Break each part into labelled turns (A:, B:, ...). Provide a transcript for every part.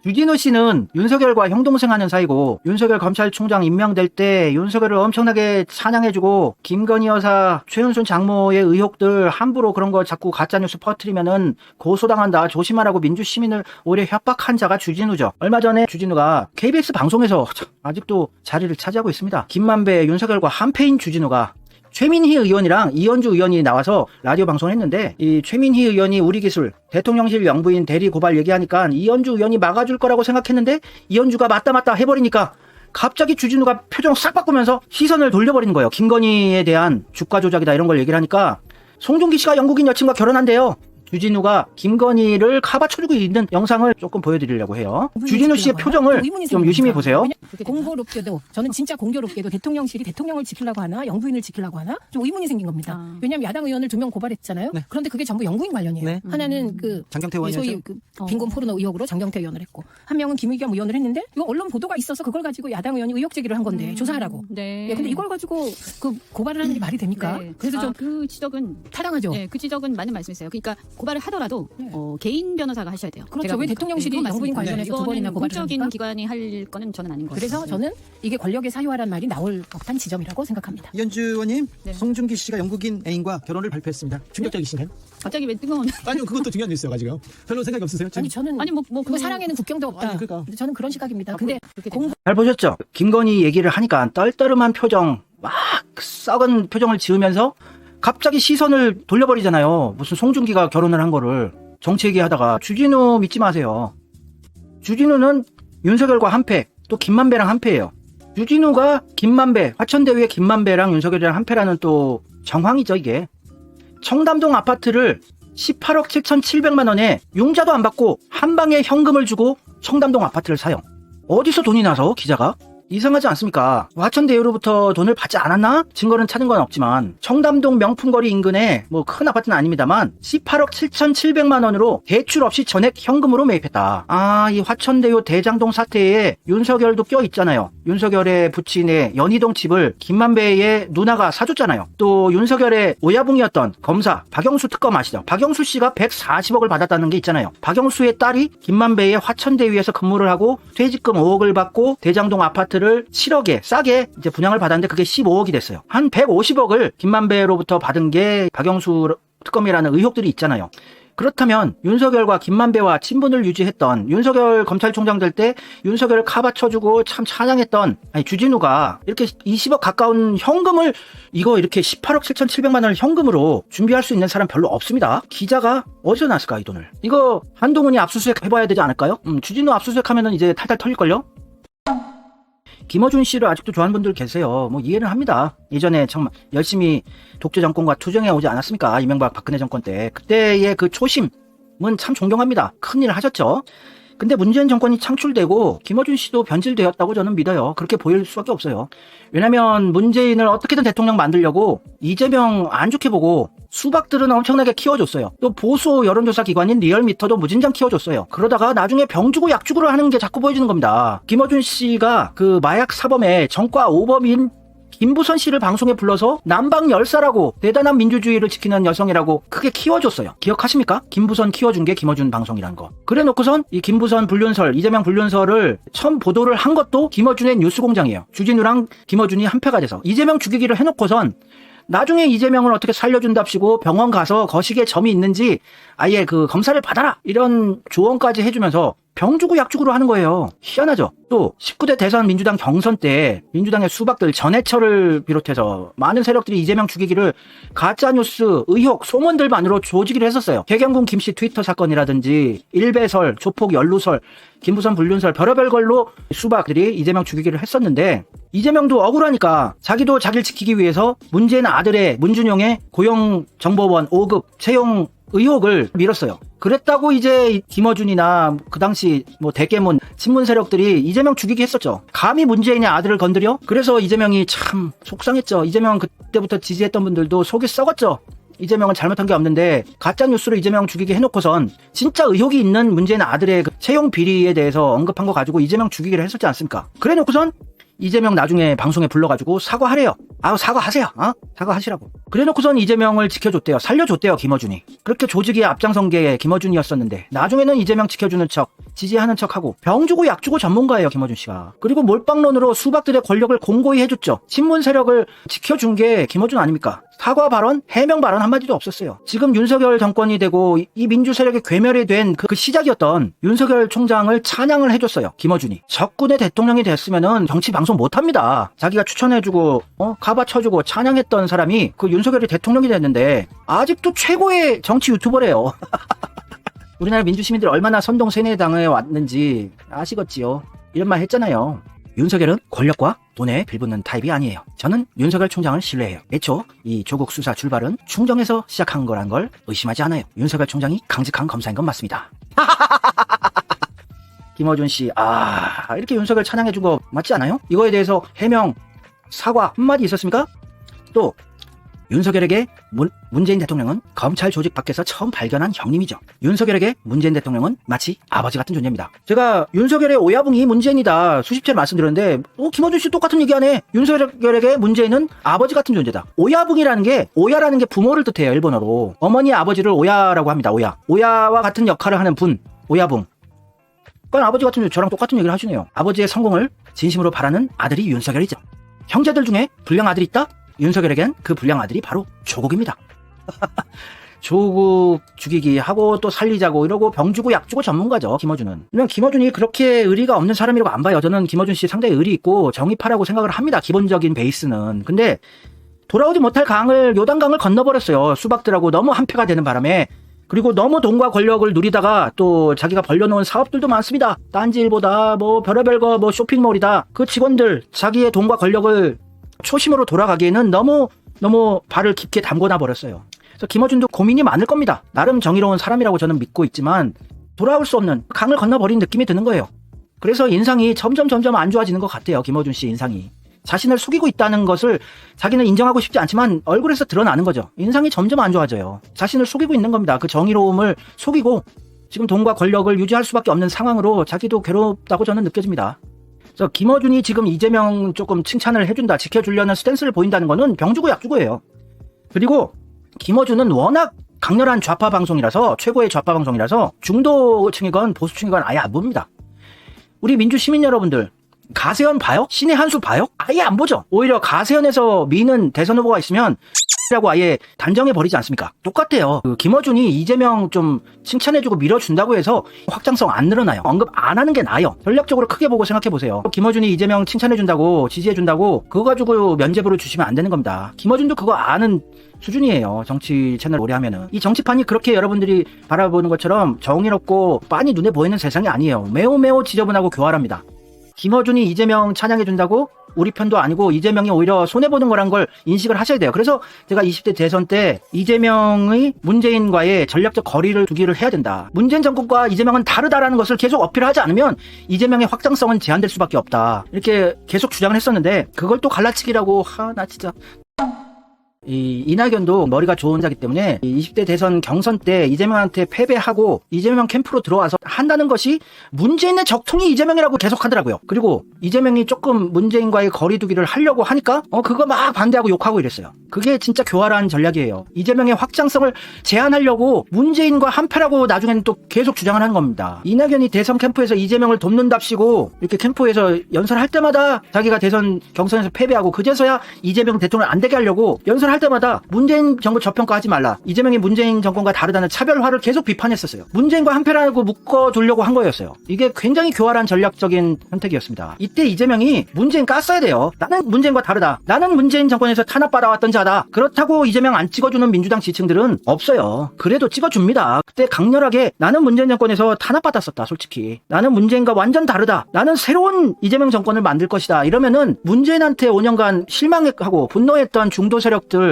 A: 주진우 씨는 윤석열과 형동생 하는 사이고 윤석열 검찰총장 임명될 때 윤석열을 엄청나게 찬양해주고 김건희 여사, 최은순 장모의 의혹들 함부로 그런 거 자꾸 가짜뉴스 퍼뜨리면은 고소당한다 조심하라고 민주시민을 오히려 협박한 자가 주진우죠. 얼마 전에 주진우가 KBS 방송에서 아직도 자리를 차지하고 있습니다. 김만배, 윤석열과 한패인 주진우가 최민희 의원이랑 이현주 의원이 나와서 라디오 방송을 했는데 이 최민희 의원이 우리 기술 대통령실 영부인 대리 고발 얘기하니까 이현주 의원이 막아줄 거라고 생각했는데 이현주가 맞다 해버리니까 갑자기 주진우가 표정 싹 바꾸면서 시선을 돌려버리는 거예요. 김건희에 대한 주가 조작이다 이런 걸 얘기를 하니까 송중기 씨가 영국인 여친과 결혼한대요. 주진우가 김건희를 카바쳐주고 있는 영상을 조금 보여드리려고 해요. 주진우 씨의 표정을 좀 유심히 보세요.
B: 공교롭게도 저는 진짜 공교롭게도 대통령실이 대통령을 지키려고 하나 영부인을 지키려고 하나 좀 의문이 생긴 겁니다. 왜냐하면 야당 의원을 2명 고발했잖아요.
C: 네.
B: 그런데 그게 전부 영부인 관련이에요.
C: 네.
B: 하나는 그
C: 장경태 의원이었죠.
B: 소위 그 빈곤 포르노 의혹으로 장경태 의원을 했고 한 명은 김의겸 의원을 했는데 이거 언론 보도가 있어서 그걸 가지고 야당 의원이 의혹 제기를 한 건데 조사하라고.
D: 네.
B: 예, 근데 이걸 가지고 그 고발을 하는 게 말이 됩니까?
D: 네.
B: 그래서 좀
D: 그 지적은
B: 타당하죠.
D: 네, 그 지적은 맞는 말씀이세요. 그러니까 고발을 하더라도
B: 네.
D: 개인 변호사가 하셔야 돼요.
B: 그렇죠.
D: 제가
B: 왜
D: 보니까.
B: 대통령실이
D: 그건
B: 영부인
D: 맞습니다.
B: 관련해서 두 번이나
D: 이거는
B: 고발을
D: 공적인
B: 합니까?
D: 기관이 할 거는 저는 아닌 것
B: 그래서
D: 같아요.
B: 저는 이게 권력의 사유화란 말이 나올 법한 지점이라고 생각합니다.
C: 이현주 의원님,
D: 네.
C: 송중기 씨가 영국인 애인과 결혼을 발표했습니다. 충격적이신가요?
D: 갑자기 왜 뜨거운
C: 아니요, 그것도 중요한 뉴스여가 지금. 별로 생각이 없으세요?
B: 아니 저는
D: 아니 뭐
B: 뭐 사랑에는 국경도 없다.
C: 아니, 그러니까.
B: 근데 저는 그런 시각입니다. 근데
A: 잘 보셨죠? 김건희 얘기를 하니까 떨떠름한 표정, 막 썩은 표정을 지으면서 갑자기 시선을 돌려버리잖아요. 무슨 송중기가 결혼을 한 거를 정치 얘기하다가. 주진우 믿지 마세요. 주진우는 윤석열과 한패, 또 김만배랑 한패예요. 주진우가 김만배, 화천대유의 김만배랑 윤석열이랑 한패라는 또 정황이죠 이게. 청담동 아파트를 18억 7,700만 원에 융자도 안 받고 한 방에 현금을 주고 청담동 아파트를 사요. 어디서 돈이 나서 기자가? 이상하지 않습니까? 화천대유로부터 돈을 받지 않았나? 증거는 찾은 건 없지만 청담동 명품거리 인근에 뭐 큰 아파트는 아닙니다만 18억 7,700만 원으로 대출 없이 전액 현금으로 매입했다. 아, 이 화천대유 대장동 사태에 윤석열도 껴있잖아요. 윤석열의 부친의 연희동 집을 김만배의 누나가 사줬잖아요. 또 윤석열의 오야붕이었던 검사 박영수 특검 아시죠? 박영수 씨가 140억을 받았다는 게 있잖아요. 박영수의 딸이 김만배의 화천대유에서 근무를 하고 퇴직금 5억을 받고 대장동 아파트를 7억에 싸게 이제 분양을 받았는데 그게 15억이 됐어요. 한 150억을 김만배로부터 받은 게 박영수 특검이라는 의혹들이 있잖아요. 그렇다면 윤석열과 김만배와 친분을 유지했던 윤석열 검찰총장 될 때 윤석열을 카바쳐주고 참 찬양했던 주진우가 이렇게 20억 가까운 현금을 이거 이렇게 18억 7,700만 원을 현금으로 준비할 수 있는 사람 별로 없습니다. 기자가 어디서 났을까 이 돈을. 이거 한동훈이 압수수색 해봐야 되지 않을까요? 주진우 압수수색하면은 이제 탈탈 털릴걸요? 김어준 씨를 아직도 좋아하는 분들 계세요. 뭐 이해는 합니다. 예전에 정말 열심히 독재 정권과 투쟁해 오지 않았습니까? 이명박 박근혜 정권 때. 그때의 그 초심은 참 존경합니다. 큰일을 하셨죠. 근데 문재인 정권이 창출되고 김어준 씨도 변질되었다고 저는 믿어요. 그렇게 보일 수밖에 없어요. 왜냐면 문재인을 어떻게든 대통령 만들려고 이재명 안 좋게 보고 수박들은 엄청나게 키워줬어요. 또 보수 여론조사 기관인 리얼미터도 무진장 키워줬어요. 그러다가 나중에 병주고 약주고를 하는 게 자꾸 보여지는 겁니다. 김어준 씨가 그 마약 사범의 전과 오범인 김부선 씨를 방송에 불러서 남방 열사라고 대단한 민주주의를 지키는 여성이라고 크게 키워줬어요. 기억하십니까? 김부선 키워준 게 김어준 방송이란 거. 그래 놓고선 이 김부선 불륜설, 이재명 불륜설을 처음 보도를 한 것도 김어준의 뉴스공장이에요. 주진우랑 김어준이 한패가 돼서 이재명 죽이기를 해놓고선 나중에 이재명을 어떻게 살려준답시고 병원 가서 거식에 점이 있는지 아예 그 검사를 받아라 이런 조언까지 해주면서 병주고 약주고로 하는 거예요. 희한하죠. 또 19대 대선 민주당 경선 때 민주당의 수박들 전해철을 비롯해서 많은 세력들이 이재명 죽이기를 가짜뉴스, 의혹, 소문들만으로 조지기를 했었어요. 개경군 김씨 트위터 사건이라든지 일배설, 조폭 연루설, 김부선 불륜설 별의별 걸로 수박들이 이재명 죽이기를 했었는데 이재명도 억울하니까 자기도 자기를 지키기 위해서 문재인 아들의 문준용의 고용정보원 5급 채용 의혹을 밀었어요. 그랬다고 이제 김어준이나 그 당시 뭐 대깨문 친문 세력들이 이재명 죽이기 했었죠. 감히 문재인의 아들을 건드려? 그래서 이재명이 참 속상했죠. 이재명 그때부터 지지했던 분들도 속이 썩었죠. 이재명은 잘못한 게 없는데 가짜뉴스로 이재명 죽이게 해놓고선 진짜 의혹이 있는 문재인 아들의 그 채용 비리에 대해서 언급한 거 가지고 이재명 죽이기를 했었지 않습니까? 그래 놓고선 이재명 나중에 방송에 불러가지고 사과하래요. 사과하세요. 사과하시라고. 그래놓고선 이재명을 지켜줬대요. 살려줬대요, 김어준이. 그렇게 조직이 앞장선 게 김어준이었었는데 나중에는 이재명 지켜주는 척, 지지하는 척하고 병 주고 약 주고 전문가예요, 김어준 씨가. 그리고 몰빵론으로 수박들의 권력을 공고히 해줬죠. 친문 세력을 지켜준 게 김어준 아닙니까? 사과 발언, 해명 발언 한마디도 없었어요. 지금 윤석열 정권이 되고 이 민주 세력의 괴멸이 된 그 시작이었던 윤석열 총장을 찬양을 해줬어요, 김어준이. 적군의 대통령이 됐으면은 정치 방송 못합니다. 자기가 추천해주고 가바 쳐주고 찬양했던 사람이 그 윤석열이 대통령이 됐는데 아직도 최고의 정치 유튜버래요. 우리나라 민주시민들이 얼마나 선동 세뇌당해 왔는지 아시겠지요. 이런 말 했잖아요. 윤석열은 권력과 돈에 빌붙는 타입이 아니에요. 저는 윤석열 총장을 신뢰해요. 애초 이 조국 수사 출발은 충정에서 시작한 거란 걸 의심하지 않아요. 윤석열 총장이 강직한 검사인 건 맞습니다. 김어준 씨, 이렇게 윤석열 찬양해준 거 맞지 않아요? 이거에 대해서 해명, 사과 한마디 있었습니까? 또 윤석열에게 문재인 대통령은 검찰 조직 밖에서 처음 발견한 형님이죠. 윤석열에게 문재인 대통령은 마치 아버지 같은 존재입니다. 제가 윤석열의 오야붕이 문재인이다 수십 차례 말씀드렸는데 김어준 씨 똑같은 얘기하네. 윤석열에게 문재인은 아버지 같은 존재다. 오야붕이라는 게, 오야라는 게 부모를 뜻해요, 일본어로. 어머니 아버지를 오야라고 합니다. 오야와 같은 역할을 하는 분, 오야붕. 그러니까 아버지 같은 저랑 똑같은 얘기를 하시네요. 아버지의 성공을 진심으로 바라는 아들이 윤석열이죠. 형제들 중에 불량 아들이 있다? 윤석열에겐 그 불량 아들이 바로 조국입니다. 조국 죽이기 하고 또 살리자고 이러고 병 주고 약 주고 전문가죠, 김어준은. 그냥 김어준이 그렇게 의리가 없는 사람이라고 안 봐요. 저는 김어준 씨 상당히 의리 있고 정의파라고 생각을 합니다, 기본적인 베이스는. 근데 돌아오지 못할 강을, 요단강을 건너버렸어요. 수박들하고 너무 한패가 되는 바람에. 그리고 너무 돈과 권력을 누리다가 또 자기가 벌려놓은 사업들도 많습니다. 딴지일보다 별의별 거 쇼핑몰이다. 그 직원들 자기의 돈과 권력을 초심으로 돌아가기에는 너무 발을 깊게 담궈놔 버렸어요. 그래서 김어준도 고민이 많을 겁니다. 나름 정의로운 사람이라고 저는 믿고 있지만 돌아올 수 없는 강을 건너버린 느낌이 드는 거예요. 그래서 인상이 점점 안 좋아지는 것 같아요, 김어준 씨 인상이. 자신을 속이고 있다는 것을 자기는 인정하고 싶지 않지만 얼굴에서 드러나는 거죠. 인상이 점점 안 좋아져요. 자신을 속이고 있는 겁니다. 그 정의로움을 속이고 지금 돈과 권력을 유지할 수밖에 없는 상황으로 자기도 괴롭다고 저는 느껴집니다. 그래서 김어준이 지금 이재명 조금 칭찬을 해준다, 지켜주려는 스탠스를 보인다는 거는 병주고 약주고예요. 그리고 김어준은 워낙 강렬한 좌파 방송이라서, 최고의 좌파 방송이라서 중도층이건 보수층이건 아예 안 봅니다. 우리 민주 시민 여러분들 가세현 봐요? 신의 한 수 봐요? 아예 안 보죠. 오히려 가세현에서 미는 대선 후보가 있으면 라고 아예 단정해버리지 않습니까? 똑같아요. 그 김어준이 이재명 좀 칭찬해주고 밀어준다고 해서 확장성 안 늘어나요. 언급 안 하는 게 나아요. 전략적으로 크게 보고 생각해보세요. 김어준이 이재명 칭찬해준다고, 지지해준다고 그거 가지고 면죄부를 주시면 안 되는 겁니다. 김어준도 그거 아는 수준이에요. 정치 채널 오래 하면은. 이 정치판이 그렇게 여러분들이 바라보는 것처럼 정의롭고 빤히 눈에 보이는 세상이 아니에요. 매우 지저분하고 교활합니다. 김어준이 이재명 찬양해준다고 우리 편도 아니고 이재명이 오히려 손해보는 거란 걸 인식을 하셔야 돼요. 그래서 제가 20대 대선 때 이재명의 문재인과의 전략적 거리를 두기를 해야 된다. 문재인 정권과 이재명은 다르다라는 것을 계속 어필하지 않으면 이재명의 확장성은 제한될 수밖에 없다. 이렇게 계속 주장을 했었는데 그걸 또 갈라치기라고, 나 진짜. 이낙연도 머리가 좋은 자기 때문에 20대 대선 경선 때 이재명한테 패배하고 이재명 캠프로 들어와서 한다는 것이 문재인의 적통이 이재명이라고 계속 하더라고요. 그리고 이재명이 조금 문재인과의 거리두기를 하려고 하니까 그거 막 반대하고 욕하고 이랬어요. 그게 진짜 교활한 전략이에요. 이재명의 확장성을 제한하려고 문재인과 한패라고 나중에는 또 계속 주장을 하는 겁니다. 이낙연이 대선 캠프에서 이재명을 돕는답시고 이렇게 캠프에서 연설할 때마다 자기가 대선 경선에서 패배하고 그제서야 이재명 대통령을 안 되게 하려고 연설할 때마다 문재인 정부 저평가하지 말라, 이재명이 문재인 정권과 다르다는 차별화를 계속 비판했었어요. 문재인과 한패라고 묶어두려고 한 거였어요. 이게 굉장히 교활한 전략적인 선택이었습니다. 이때 이재명이 문재인 깠어야 돼요. 나는 문재인과 다르다, 나는 문재인 정권에서 탄압받아왔던 자다. 그렇다고 이재명 안 찍어주는 민주당 지층들은 없어요. 그래도 찍어줍니다. 그때 강렬하게 나는 문재인 정권에서 탄압받았었다, 솔직히 나는 문재인과 완전 다르다, 나는 새로운 이재명 정권을 만들 것이다, 이러면은 문재인한테 5년간 실망하고 분노했던 중도 세력들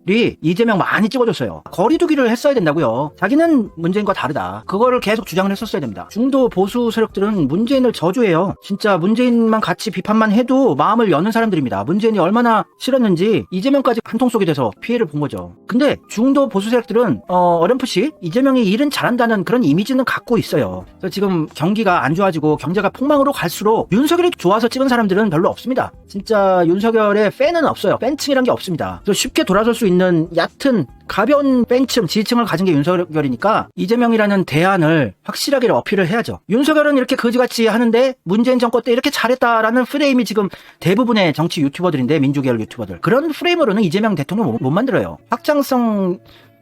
A: 이재명 많이 찍어줬어요. 거리두기를 했어야 된다고요. 자기는 문재인과 다르다. 그거를 계속 주장을 했었어야 됩니다. 중도 보수 세력들은 문재인을 저주해요. 진짜 문재인만 같이 비판만 해도 마음을 여는 사람들입니다. 문재인이 얼마나 싫었는지 이재명까지 한통속이 돼서 피해를 본 거죠. 근데 중도 보수 세력들은 어렴풋이 이재명이 일은 잘한다는 그런 이미지는 갖고 있어요. 그래서 지금 경기가 안 좋아지고 경제가 폭망으로 갈수록 윤석열이 좋아서 찍은 사람들은 별로 없습니다. 진짜 윤석열의 팬은 없어요. 팬층이란 게 없습니다. 그래서 쉽게 돌아설 수 있는 얕은 가벼운 팬층, 지지층을 가진 게 윤석열이니까 이재명이라는 대안을 확실하게 어필을 해야죠. 윤석열은 이렇게 거지같이 하는데 문재인 정권 때 이렇게 잘했다라는 프레임이 지금 대부분의 정치 유튜버들인데, 민주계열 유튜버들. 그런 프레임으로는 이재명 대통령 못 만들어요. 확장성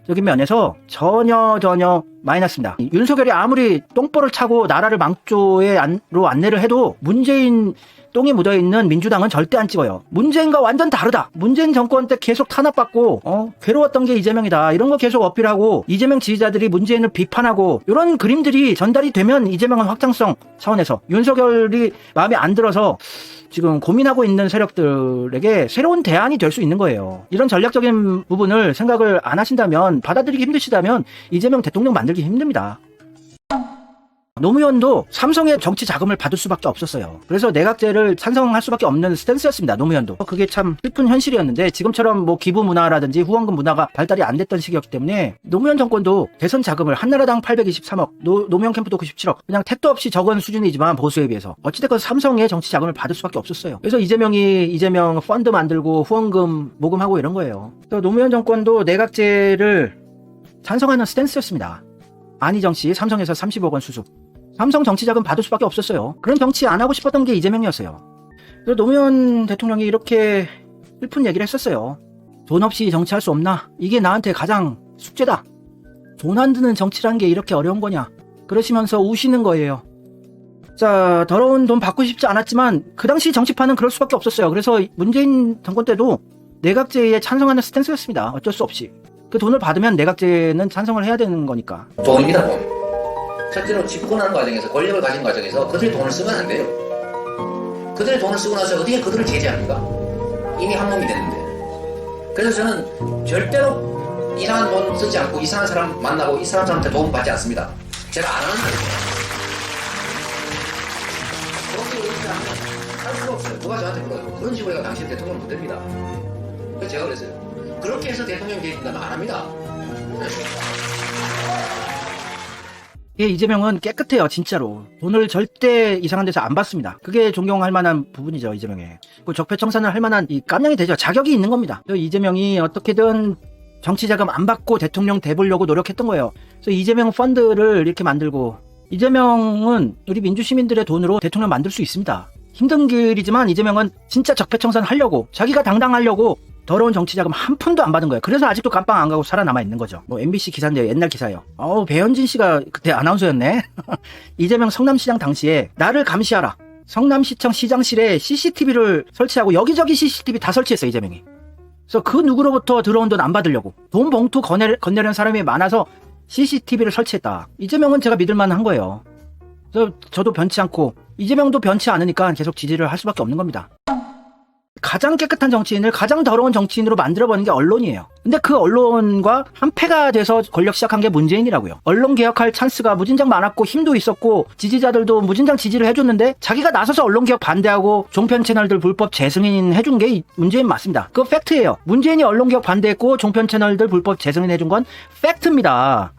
A: 적인 면에서 전혀 마이너스입니다. 윤석열이 아무리 똥볼을 차고 나라를 망조로 안내를 해도 문재인 똥이 묻어있는 민주당은 절대 안 찍어요. 문재인과 완전 다르다. 문재인 정권 때 계속 탄압받고 괴로웠던 게 이재명이다. 이런 거 계속 어필하고 이재명 지지자들이 문재인을 비판하고 이런 그림들이 전달이 되면 이재명은 확장성 차원에서, 윤석열이 마음에 안 들어서 지금 고민하고 있는 세력들에게 새로운 대안이 될 수 있는 거예요. 이런 전략적인 부분을 생각을 안 하신다면, 받아들이기 힘드시다면 이재명 대통령 만들기 힘듭니다. 노무현도 삼성의 정치 자금을 받을 수밖에 없었어요. 그래서 내각제를 찬성할 수밖에 없는 스탠스였습니다. 노무현도. 그게 참 슬픈 현실이었는데, 지금처럼 뭐 기부 문화라든지 후원금 문화가 발달이 안 됐던 시기였기 때문에 노무현 정권도 대선 자금을 한나라당 823억, 노무현 캠프도 97억, 그냥 택도 없이 적은 수준이지만 보수에 비해서 어찌됐건 삼성의 정치 자금을 받을 수밖에 없었어요. 그래서 이재명 펀드 만들고 후원금 모금하고 이런 거예요. 그래서 노무현 정권도 내각제를 찬성하는 스탠스였습니다. 안희정 씨 삼성에서 30억 원 수수. 삼성 정치자금 받을 수밖에 없었어요. 그런 정치 안 하고 싶었던 게 이재명이었어요. 그래서 노무현 대통령이 이렇게 슬픈 얘기를 했었어요. 돈 없이 정치할 수 없나? 이게 나한테 가장 숙제다. 돈 안 드는 정치란 게 이렇게 어려운 거냐? 그러시면서 우시는 거예요. 자, 더러운 돈 받고 싶지 않았지만 그 당시 정치판은 그럴 수밖에 없었어요. 그래서 문재인 정권 때도 내각제에 찬성하는 스탠스였습니다. 어쩔 수 없이. 그 돈을 받으면 내각제는 찬성을 해야 되는 거니까.
E: 돈입니다, 돈. 첫째로 집권하는 과정에서, 권력을 가진 과정에서 그들이 돈을 쓰면 안 돼요. 그들이 돈을 쓰고 나서 어떻게 그들을 제재합니까? 이미 한 몸이 됐는데. 그래서 저는 절대로 이상한 돈 쓰지 않고 이상한 사람 만나고 이상한 사람한테 도움 받지 않습니다. 제가 안 하는 거예요. 그렇게 얘기하면 할 수가 없어요. 누가 저한테 그래요. 그런 식으로 해가 당신 대통령 못 됩니다. 그래서 제가 그랬어요. 그렇게 해서 대통령이 되신다면 안 합니다.
A: 예, 이재명은 깨끗해요, 진짜로. 돈을 절대 이상한 데서 안 받습니다. 그게 존경할 만한 부분이죠, 이재명의. 그 적폐청산을 할 만한 이 깜냥이 되죠. 자격이 있는 겁니다. 이재명이 어떻게든 정치자금 안 받고 대통령 돼보려고 노력했던 거예요. 그래서 이재명 펀드를 이렇게 만들고, 이재명은 우리 민주시민들의 돈으로 대통령 만들 수 있습니다. 힘든 길이지만 이재명은 진짜 적폐청산 하려고, 자기가 당당하려고 더러운 정치자금 한 푼도 안 받은 거예요. 그래서 아직도 깜빵 안 가고 살아남아 있는 거죠. 뭐 MBC 기사인데요. 옛날 기사예요. 배현진 씨가 그때 아나운서였네. 이재명 성남시장 당시에 나를 감시하라. 성남시청 시장실에 CCTV를 설치하고 여기저기 CCTV 다 설치했어요, 이재명이. 그래서 그 누구로부터 들어온 돈 안 받으려고. 돈 봉투 건네려는 사람이 많아서 CCTV를 설치했다. 이재명은 제가 믿을 만한 거예요. 그래서 저도 변치 않고 이재명도 변치 않으니까 계속 지지를 할 수밖에 없는 겁니다. 가장 깨끗한 정치인을 가장 더러운 정치인으로 만들어버리는 게 언론이에요. 근데 그 언론과 한패가 돼서 권력 시작한 게 문재인이라고요. 언론 개혁할 찬스가 무진장 많았고 힘도 있었고 지지자들도 무진장 지지를 해줬는데 자기가 나서서 언론 개혁 반대하고 종편 채널들 불법 재승인 해준 게 문재인 맞습니다. 그거 팩트예요. 문재인이 언론 개혁 반대했고 종편 채널들 불법 재승인 해준 건 팩트입니다.